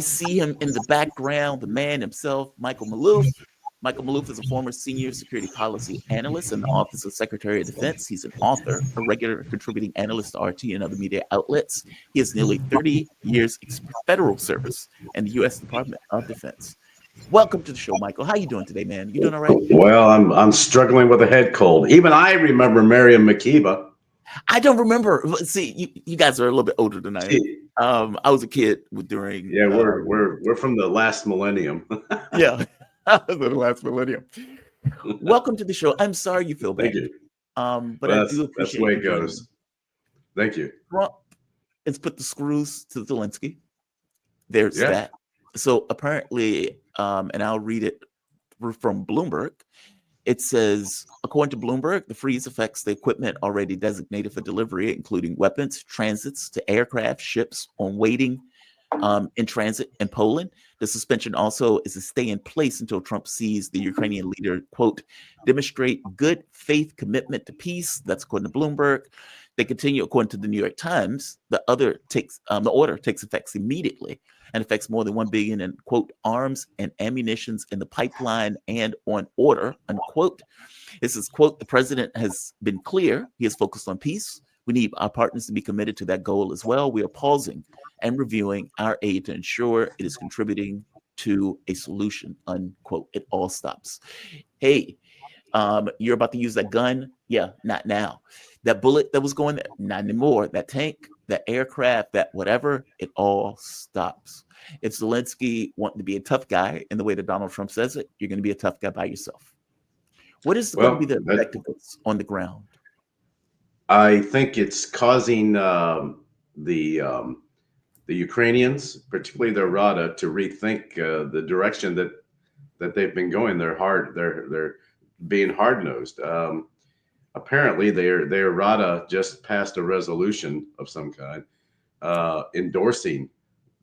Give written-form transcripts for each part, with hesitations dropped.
See him in the background, the man himself, Michael Maloof. Michael Maloof is a former senior security policy analyst in the Office of Secretary of Defense. He's an author, a regular contributing analyst to RT and other media outlets. He has nearly 30 years federal service in the U.S. Department of Defense. Welcome to the show, Michael. How you doing today, man? You doing all right? Well, I'm struggling with a head cold. Even I remember Miriam Makeba. I don't remember. See, you guys are a little bit older than I am. I was a kid during. Yeah, we're from the last millennium. Yeah, the last millennium. Welcome to the show. I'm sorry you feel bad. Thank you. But well, I do appreciate that's the way it goes. Thank you. Trump has put the screws to Zelenskyy. There's that. So apparently, and I'll read it from Bloomberg. It says, according to Bloomberg, the freeze affects the equipment already designated for delivery, including weapons, transits to aircraft, ships on waiting in transit in Poland. The suspension also is to stay in place until Trump sees the Ukrainian leader, quote, demonstrate good faith commitment to peace. That's according to Bloomberg. They continue, according to the New York Times, the order takes effect immediately and affects more than 1 billion in, quote, arms and ammunitions in the pipeline and on order, unquote. This is, quote, the president has been clear. He is focused on peace. We need our partners to be committed to that goal as well. We are pausing and reviewing our aid to ensure it is contributing to a solution, unquote. It all stops. Hey, you're about to use that gun? Yeah, not now. That bullet that was going there, not anymore. That tank, that aircraft, that whatever, it all stops. If Zelenskyy wanting to be a tough guy in the way that Donald Trump says it, you're going to be a tough guy by yourself. What is going to be the effectiveness on the ground? I think it's causing the Ukrainians, particularly their Rada, to rethink the direction that they've been going. They're being hard-nosed. Apparently, their Rada just passed a resolution of some kind endorsing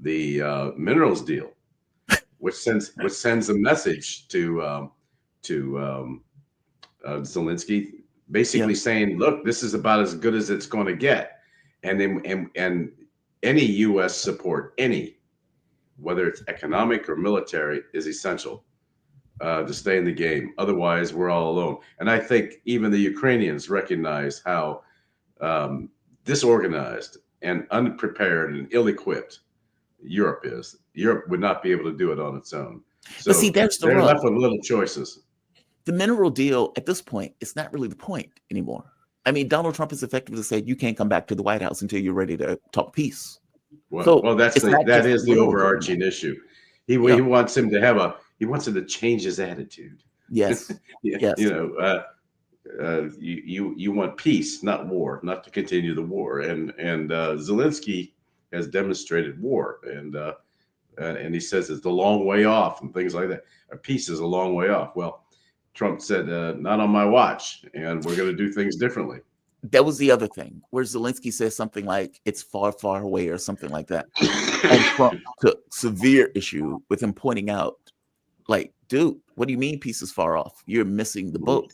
the minerals deal, which sends a message to Zelenskyy, basically saying, "Look, this is about as good as it's going to get," and any U.S. support, whether it's economic or military, is essential to stay in the game. Otherwise, we're all alone. And I think even the Ukrainians recognize how disorganized and unprepared and ill-equipped Europe is. Europe would not be able to do it on its own. So but see, that's they're left with little choices. The mineral deal at this point, it's not really the point anymore. I mean, Donald Trump has effectively said you can't come back to the White House until you're ready to talk peace. Well, that is the overarching issue. He wants him to change his attitude. Yes. Yes. You want peace, not war, not to continue the war. And Zelenskyy has demonstrated war, and he says it's a long way off and things like that. Peace is a long way off. Well, Trump said, not on my watch, and we're going to do things differently. That was the other thing, where Zelenskyy says something like, it's far, far away or something like that. And Trump took severe issue with him pointing out, like, dude, what do you mean peace is far off? You're missing the boat.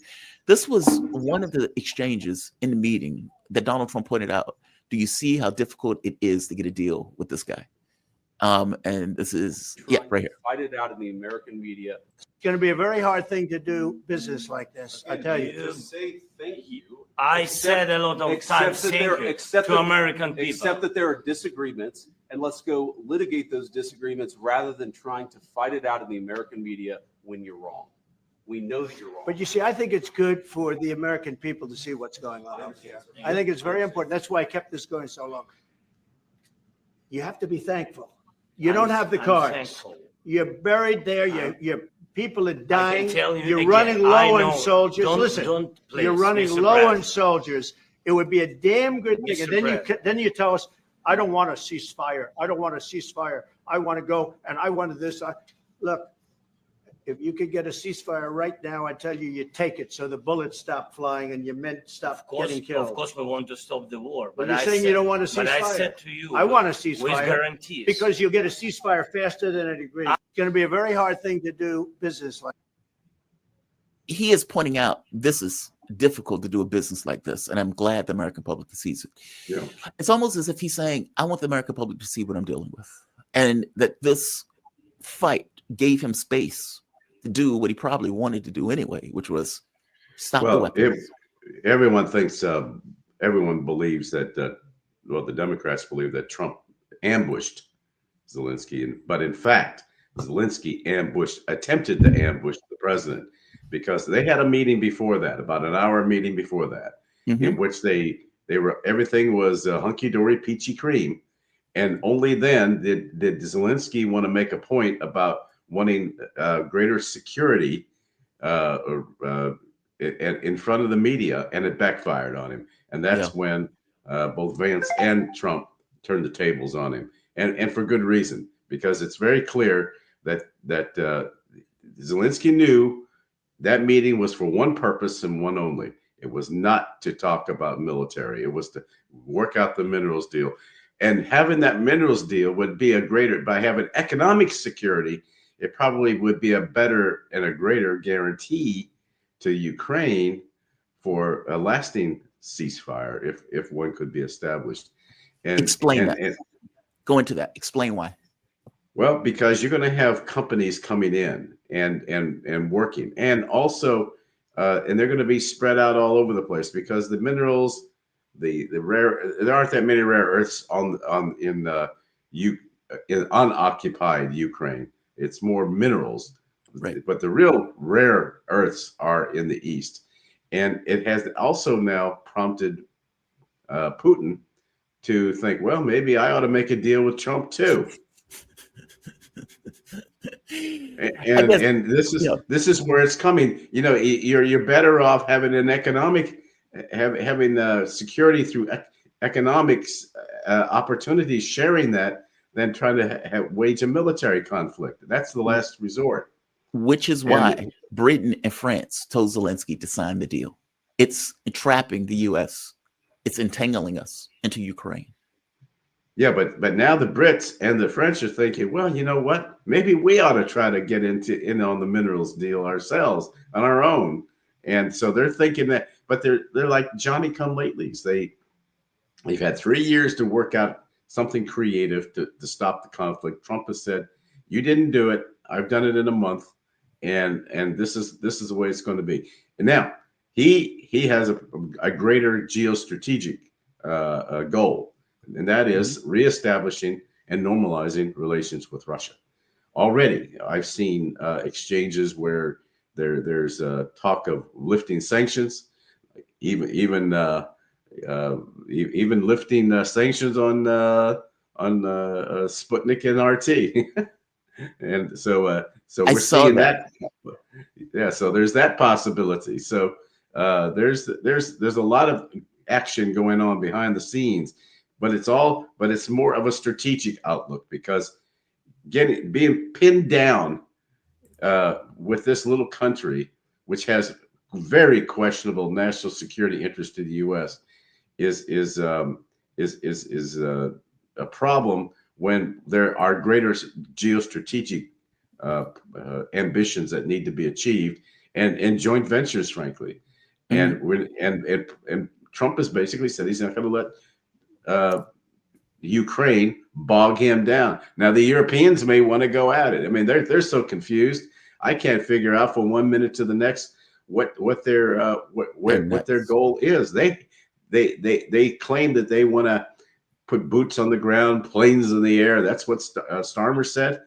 This was one of the exchanges in the meeting that Donald Trump pointed out. Do you see how difficult it is to get a deal with this guy? And this is, right here. Fight it out in the American media. It's going to be a very hard thing to do business like this. I tell you. Just say thank you. I said a lot of times thank you to American people. Except that there are disagreements, and let's go litigate those disagreements rather than trying to fight it out in the American media when you're wrong. We know that you're wrong. But you see, I think it's good for the American people to see what's going on out here. I think it's very important. That's why I kept this going so long. You have to be thankful. You don't have the cards. You're buried there. Your people are dying. You're running low on soldiers. Listen, you're running low on soldiers. It would be a damn good thing. And then you tell us, I don't want a ceasefire. I don't want a ceasefire. I want to go and I wanted this. Look, if you could get a ceasefire right now, I tell you, you take it so the bullets stop flying and your men stop getting killed. Of course, we want to stop the war. But you're saying you don't want a ceasefire. But I said to you, I want a ceasefire with guarantees. because you'll get a ceasefire faster than a degree. It's going to be a very hard thing to do business like. He is pointing out this is difficult to do a business like this, and I'm glad the American public sees it. Yeah. It's almost as if he's saying, I want the American public to see what I'm dealing with. and that this fight gave him space to do what he probably wanted to do anyway, which was stop the weapons. Everyone thinks, everyone believes that, well, the Democrats believe that Trump ambushed Zelensky, but in fact, Zelensky attempted to ambush the president, because they had a meeting before that, about an hour meeting before that, in which everything was hunky dory, peachy cream, and only then did Zelensky want to make a point about wanting greater security in front of the media, and it backfired on him, and that's when both Vance and Trump turned the tables on him, and for good reason, because it's very clear that Zelensky knew that meeting was for one purpose and one only. It was not to talk about military. It was to work out the minerals deal. And having that minerals deal would be by having economic security, it probably would be a better and a greater guarantee to Ukraine for a lasting ceasefire, if one could be established. Explain that. Go into that. Explain why. Well, because you're going to have companies coming in and working, and also, and they're going to be spread out all over the place, because the minerals, the rare, there aren't that many rare earths in unoccupied Ukraine. It's more minerals, right? But the real rare earths are in the east, and it has also now prompted Putin to think, well, maybe I ought to make a deal with Trump too. And this is where it's coming. You know, you're better off having an economic, having security through economics opportunities, sharing that, than trying to wage a military conflict. That's the last resort. Which is why Britain and France told Zelensky to sign the deal. It's entrapping the U.S. It's entangling us into Ukraine. Yeah, but now the Brits and the French are thinking, well, you know what? Maybe we ought to try to get in on the minerals deal ourselves on our own. And so they're thinking that, but they're like Johnny-come-latelys. They've had 3 years to work out something creative to stop the conflict. Trump has said, you didn't do it. I've done it in a month, and this is the way it's going to be. And now he has a greater geostrategic goal. And that is reestablishing and normalizing relations with Russia. Already, I've seen exchanges where there's talk of lifting sanctions, even lifting sanctions on Sputnik and RT. And so we're seeing that. Yeah, so there's that possibility. So there's a lot of action going on behind the scenes. But it's more of a strategic outlook, because being pinned down with this little country, which has very questionable national security interest to the U.S., is a problem when there are greater geostrategic ambitions that need to be achieved, and joint ventures, frankly. And Trump has basically said he's not going to let Ukraine bog him down. Now the Europeans may want to go at it. I mean, they're so confused. I can't figure out from 1 minute to the next what their goal is. They claim that they want to put boots on the ground, planes in the air. That's what Starmer said.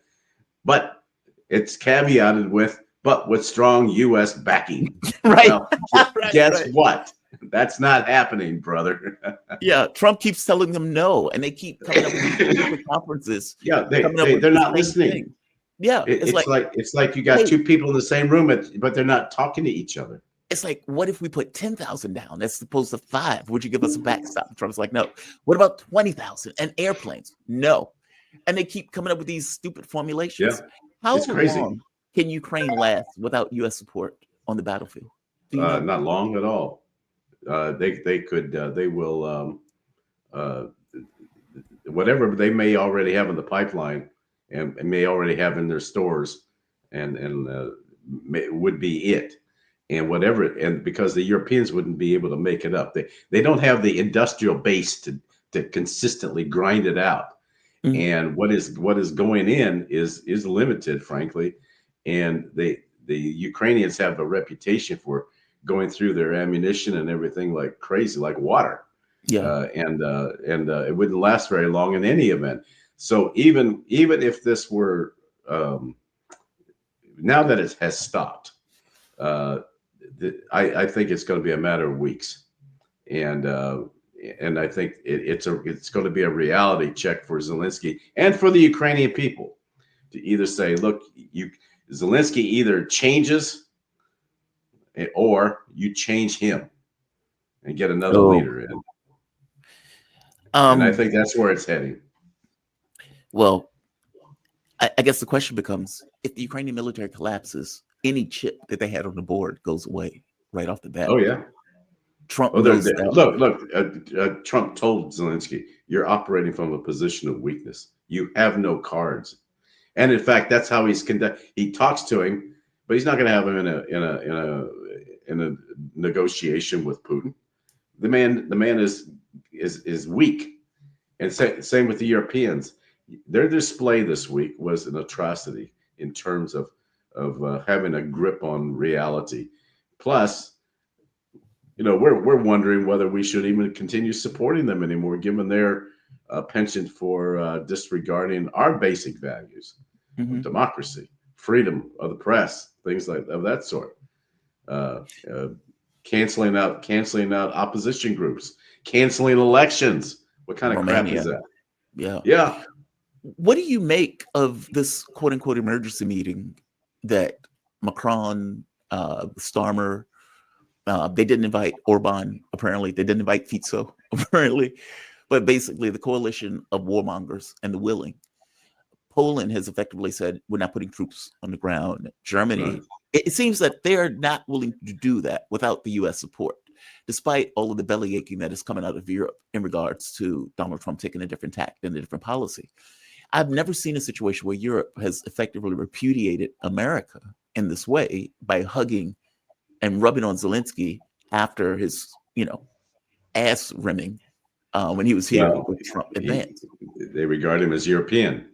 But it's caveated with strong U.S. backing. Right. Well, guess what? That's not happening, brother. Yeah, Trump keeps telling them no, and they keep coming up with these conferences. Yeah, they're not listening. Thing. Yeah, it's like you got two people in the same room, but they're not talking to each other. It's like, what if we put 10,000 down as opposed to 5? Would you give us a backstop? Trump's like, no. What about 20,000 and airplanes? No. And they keep coming up with these stupid formulations. Yeah, How it's crazy. long can Ukraine last without U.S. support on the battlefield? Not long at all. They will, whatever they may already have in the pipeline and may already have in their stores, and would be it. And whatever, and because the Europeans wouldn't be able to make it up. They don't have the industrial base to consistently grind it out. and what is going in is limited, frankly. And the Ukrainians have a reputation for going through their ammunition and everything like crazy, like water. And it wouldn't last very long in any event. So even if this were now that it has stopped, I think it's going to be a matter of weeks, and I think it's going to be a reality check for Zelensky and for the Ukrainian people to either say, look, Zelensky either changes or you change him and get another leader in. And I think that's where it's heading. Well, I guess the question becomes, if the Ukrainian military collapses, any chip that they had on the board goes away right off the bat. Oh, yeah. Trump look, Trump told Zelensky, you're operating from a position of weakness. You have no cards. And in fact, that's how he talks to him, but he's not going to have him in a negotiation with Putin. The man is weak. And same with the Europeans. Their display this week was an atrocity in terms of having a grip on reality. Plus, we're wondering whether we should even continue supporting them anymore, given their penchant for disregarding our basic values, of democracy, freedom of the press, things of that sort. Canceling out opposition groups, canceling elections. What kind of crap is that? Yeah. What do you make of this quote unquote emergency meeting that Macron, Starmer, they didn't invite Orban, apparently. They didn't invite Fico, apparently. But basically, the coalition of warmongers and the willing. Poland has effectively said, we're not putting troops on the ground. Germany, it seems that they're not willing to do that without the U.S. support, despite all of the belly aching that is coming out of Europe in regards to Donald Trump taking a different tack and a different policy. I've never seen a situation where Europe has effectively repudiated America in this way by hugging and rubbing on Zelensky after his, ass rimming when he was here with Trump advance. They regard him as European,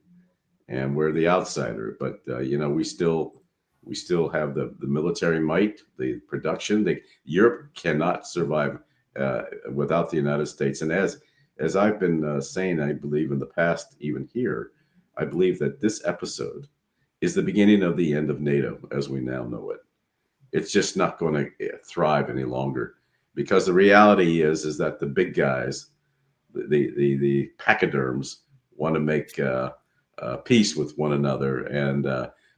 and we're the outsider. But we still have the military might, the production. Europe cannot survive without the United States. And as I've been saying, I believe in the past, even here, I believe that this episode is the beginning of the end of NATO as we now know it. It's just not going to thrive any longer, because the reality is that the big guys, the pachyderms, want to make peace with one another, and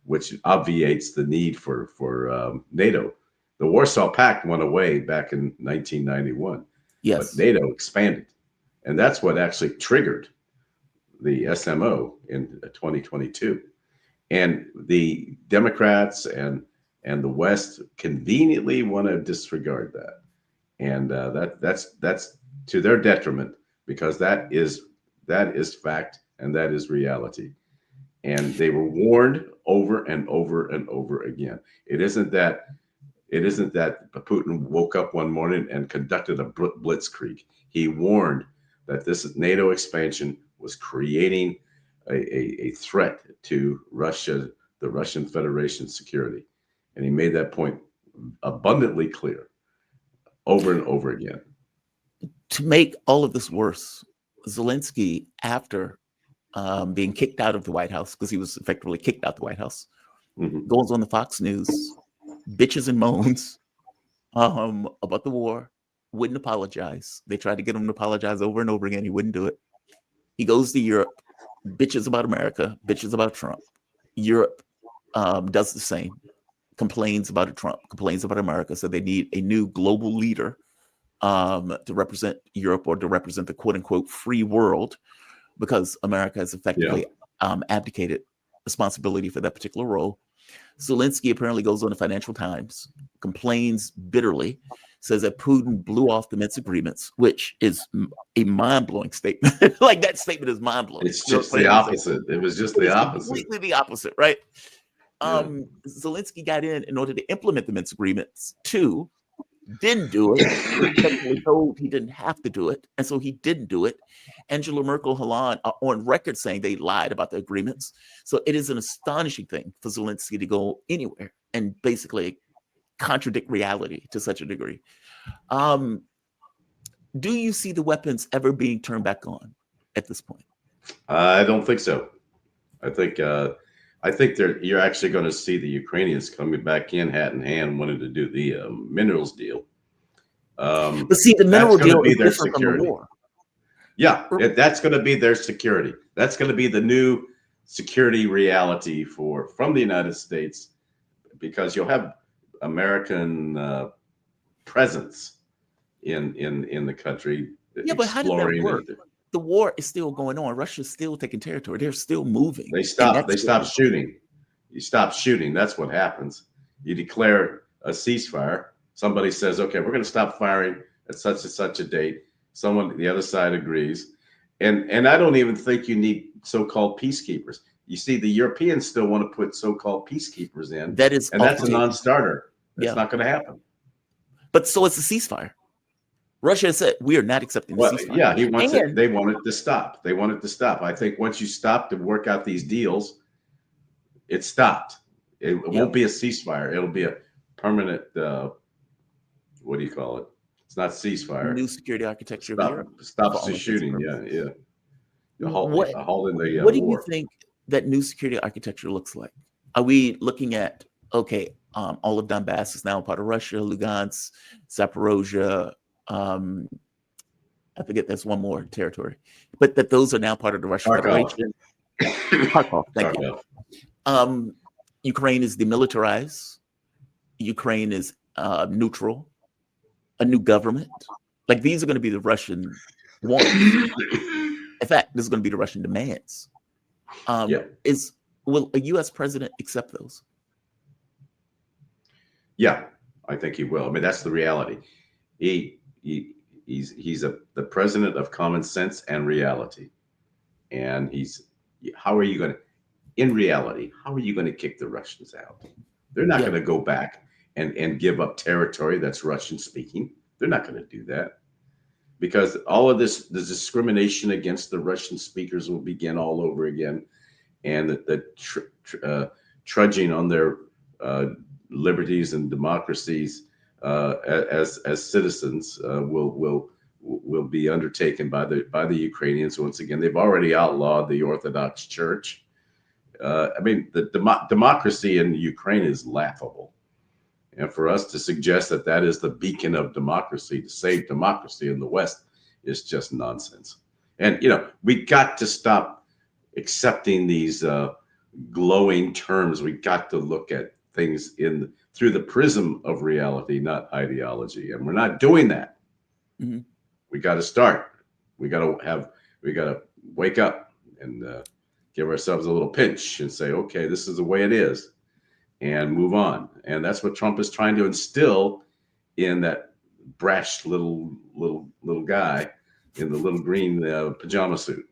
which obviates the need for NATO. The Warsaw Pact went away back in 1991, but NATO expanded, and that's what actually triggered the SMO in 2022. And the Democrats and the West conveniently want to disregard that, and that's to their detriment, because that is fact and that is reality. And they were warned over and over and over again. It isn't that Putin woke up one morning and conducted a blitzkrieg. He warned that this NATO expansion was creating a threat to Russia, the Russian Federation's security. And he made that point abundantly clear over and over again. To make all of this worse, Zelensky, after being kicked out of the White House, because he was effectively kicked out the White House, goes on the Fox News, bitches and moans about the war, wouldn't apologize. They tried to get him to apologize over and over again. He wouldn't do it. He goes to Europe, bitches about America, bitches about Trump. Europe does the same, complains about Trump, complains about America. So they need a new global leader to represent Europe, or to represent the quote unquote free world, because America has effectively abdicated responsibility for that particular role. Zelensky apparently goes on the Financial Times, complains bitterly, says that Putin blew off the Minsk agreements, which is a mind-blowing statement. Like, that statement is mind-blowing. It's just the opposite. It was just the opposite. Completely the opposite, right? Zelensky got in order to implement the Minsk agreements. 2, didn't do it. He was technically told he didn't have to do it, and so he didn't do it. Angela Merkel, Hollande are on record saying they lied about the agreements. So it is an astonishing thing for Zelensky to go anywhere and basically contradict reality to such a degree. Do you see the weapons ever being turned back on at this point? I don't think so. I think you're actually going to see the Ukrainians coming back in hat in hand, wanting to do the minerals deal. But see, the mineral deal is different from the war. Yeah, that's going to be their security. That's going to be the new security reality from the United States, because you'll have American presence in the country. Yeah, but how did that work? The war is still going on. Russia's still taking territory. They're still moving. They stop shooting. You stop shooting. That's what happens. You declare a ceasefire. Somebody says, okay, we're going to stop firing at such and such a date. Someone, the other side agrees. And I don't even think you need so-called peacekeepers. You see, the Europeans still want to put so-called peacekeepers in. That's a non-starter. It's not going to happen. But so it's a ceasefire. Russia said we are not accepting the ceasefire. Yeah, they want it to stop. They want it to stop. I think once you stop to work out these deals, it stopped. It won't be a ceasefire. It'll be a permanent. What do you call it? It's not ceasefire. New security architecture. Stops the shooting. Yeah. What do you think that new security architecture looks like? Are we looking at all of Donbass is now part of Russia, Lugansk, Zaporozhye. I forget there's one more territory, but that those are now part of the Russian Federation. Kharkov, thank you. Ukraine is demilitarized. Ukraine is neutral. A new government. Like these are going to be the Russian wants. In fact, this is going to be the Russian demands. Will a U.S. president accept those? Yeah, I think he will. I mean, that's the reality. He's the president of common sense and reality. And how are you going to kick the Russians out? They're not going to go back and give up territory that's Russian speaking. They're not going to do that, because all of the discrimination against the Russian speakers will begin all over again. And the trudging on their liberties and democracies as citizens will be undertaken by the Ukrainians. Once again, they've already outlawed the Orthodox Church. I mean, the democracy in Ukraine is laughable, and for us to suggest that is the beacon of democracy, to save democracy in the West, is just nonsense. And we got to stop accepting these glowing terms. We got to look at things through the prism of reality, not ideology. And we're not doing that. Mm-hmm. We got to start. We got to wake up and give ourselves a little pinch and say, okay, this is the way it is, and move on. And that's what Trump is trying to instill in that brash little guy in the little green pajama suit.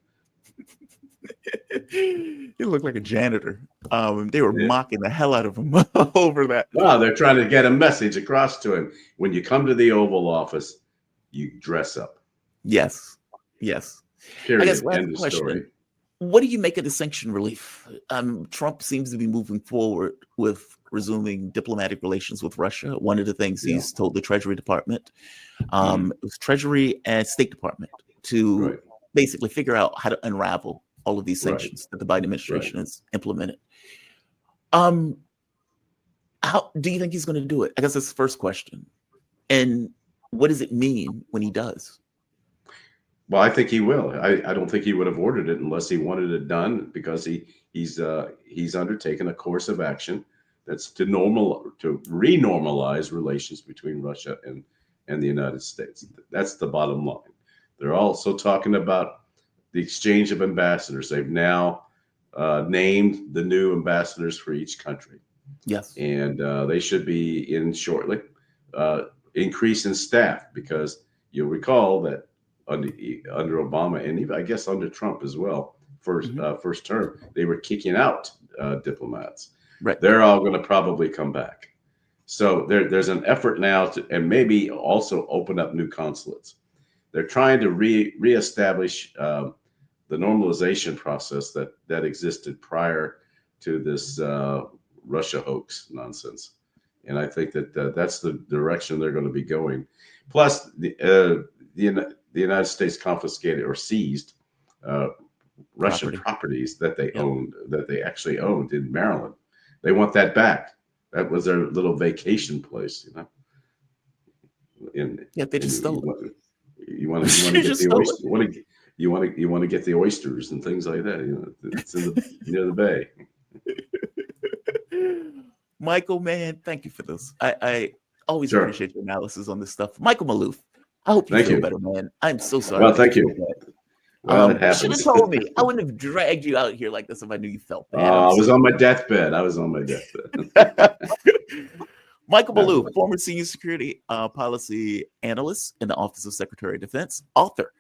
He looked like a janitor. They were mocking the hell out of him over that. Well, they're trying to get a message across to him. When you come to the Oval Office, you dress up. Yes. Period. I guess last End of question. story. What do you make of the sanction relief? Trump seems to be moving forward with resuming diplomatic relations with Russia. One of the things he's told the Treasury Department, it was Treasury and State Department, to basically figure out how to unravel all of these sanctions that the Biden administration has implemented. How do you think he's going to do it? I guess that's the first question. And what does it mean when he does? Well, I think he will. I don't think he would have ordered it unless he wanted it done, because he's undertaken a course of action that's to renormalize relations between Russia and the United States. That's the bottom line. They're also talking about the exchange of ambassadors. They've now named the new ambassadors for each country. Yes. And they should be in shortly. Increase in staff, because you'll recall that under Obama, and even I guess under Trump as well, first term, they were kicking out diplomats. Right. They're all going to probably come back. So there's an effort now to, and maybe also open up new consulates. They're trying to reestablish the normalization process that existed prior to this Russia hoax nonsense. And I think that that's the direction they're going to be going. Plus, the United States confiscated or seized Russian properties that they owned, that they actually owned in Maryland. They want that back. That was their little vacation place, you know. They just stole it. You want to get the oyster, you want to get the oysters and things like that. You know, it's near the bay. Michael, man, thank you for this. I always appreciate your analysis on this stuff. Michael Maloof, I hope you feel better, man. I'm so sorry. Well, thank you. Well, it happens. You should have told me. I wouldn't have dragged you out here like this if I knew you felt bad. I was on my deathbed. Michael Maloof, former senior security policy analyst in the Office of Secretary of Defense, author,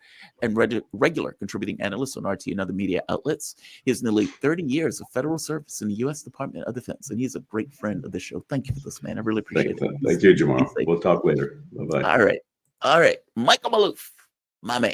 and regular contributing analyst on RT and other media outlets. He has nearly 30 years of federal service in the U.S. Department of Defense, and he's a great friend of the show. Thank you for this, man. I really appreciate it. Thank you, Jamal. We'll talk later. Bye-bye. All right. Michael Maloof, my man.